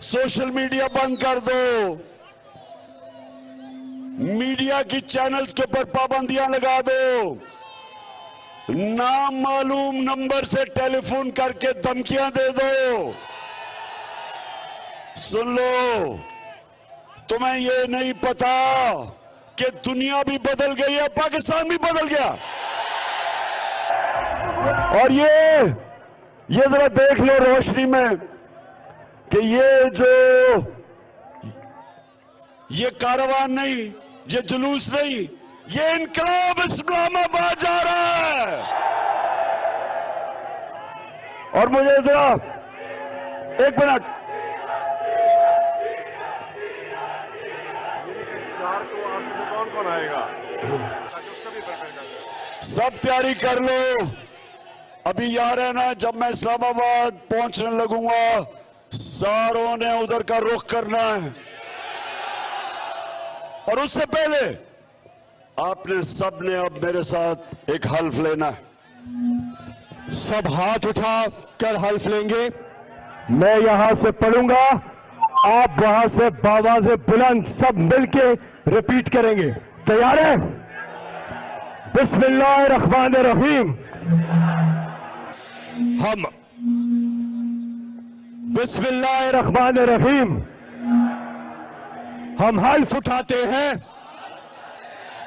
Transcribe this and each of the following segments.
Social media बंद कर दो, मीडिया की चैनल्स के ऊपर पाबंदियां लगा दो, नामालूम नंबर से टेलीफोन करके धमकियां दे दो। सुन लो, तुम्हें ये नहीं पता कि दुनिया भी बदल गई है, पाकिस्तान भी बदल गया। और ये जरा देख लो रोशनी में कि ये कारवान नहीं, ये जुलूस नहीं, ये इनकलाब इस्लामाबाद जा रहा है। और मुझे जरा एक मिनट, कौन आएगा? सब तैयारी कर लो। अभी यार है ना, जब मैं इस्लामाबाद पहुंचने लगूंगा सारों ने उधर का रुख करना है, और उससे पहले आपने सब ने अब मेरे साथ एक हल्फ लेना है। सब हाथ उठा कर हल्फ लेंगे। मैं यहां से पढ़ूंगा, आप वहां से बावाज़े बुलंद सब मिलके रिपीट करेंगे। तैयार है? बिस्मिल्लाहिर्रहमानिर्रहीम। हम बिस्मिल्लाहिर्रहमानिर्रहीम हम हल्फ उठाते हैं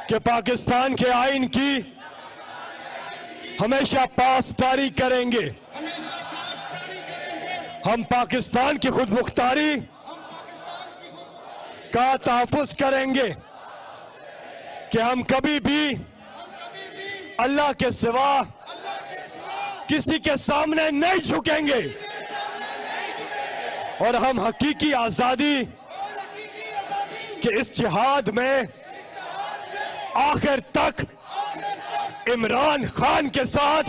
कि पाकिस्तान के आईन की हमेशा पासदारी करेंगे। हम पाकिस्तान की खुद मुख्तारी का तहफ़्फ़ुज़ करेंगे कि हम कभी भी अल्लाह के सिवा किसी के सामने नहीं झुकेंगे, और हम हकीकी आज़ादी के इस जिहाद में आखिर तक इमरान खान के साथ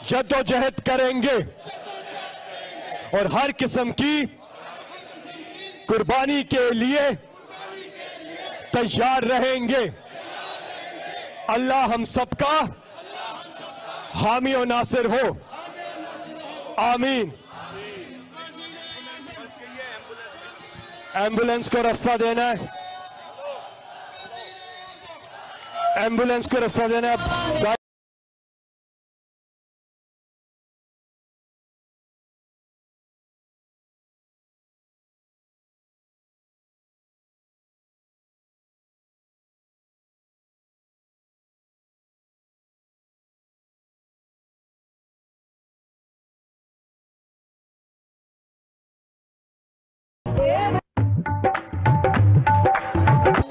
जद्दोजहद करेंगे और हर किस्म की कुर्बानी के लिए तैयार रहेंगे। अल्लाह हम सबका हामी और नासिर हो, आमीन। एम्बुलेंस को रास्ता देना है, एम्बुलेंस को रास्ता देना है।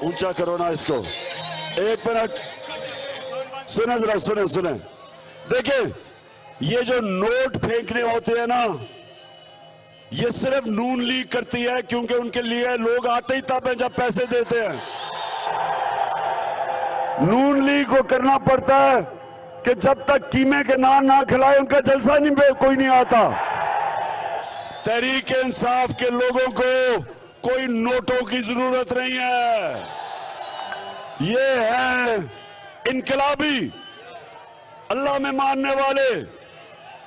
ऊंचा करो ना इसको, एक मिनट सुने, जरा सुने। देखिए, ये जो नोट फेंकने होते हैं ना, ये सिर्फ नून लीग करती है, क्योंकि उनके लिए लोग आते ही तब है जब पैसे देते हैं। नून लीग को करना पड़ता है कि जब तक कीमे के नान ना खिलाए उनका जलसा नहीं, कोई नहीं आता। तहरीक इंसाफ के लोगों को कोई नोटों की जरूरत नहीं है। ये है इनकलाबी, अल्लाह में मानने वाले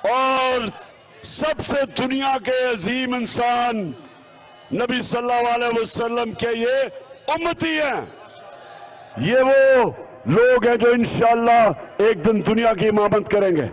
और सबसे दुनिया के अजीम इंसान नबी सल्लल्लाहु अलैहि वसल्लम के ये उम्मती हैं। ये वो लोग हैं जो इंशाअल्लाह एक दिन दुनिया की इमामत करेंगे।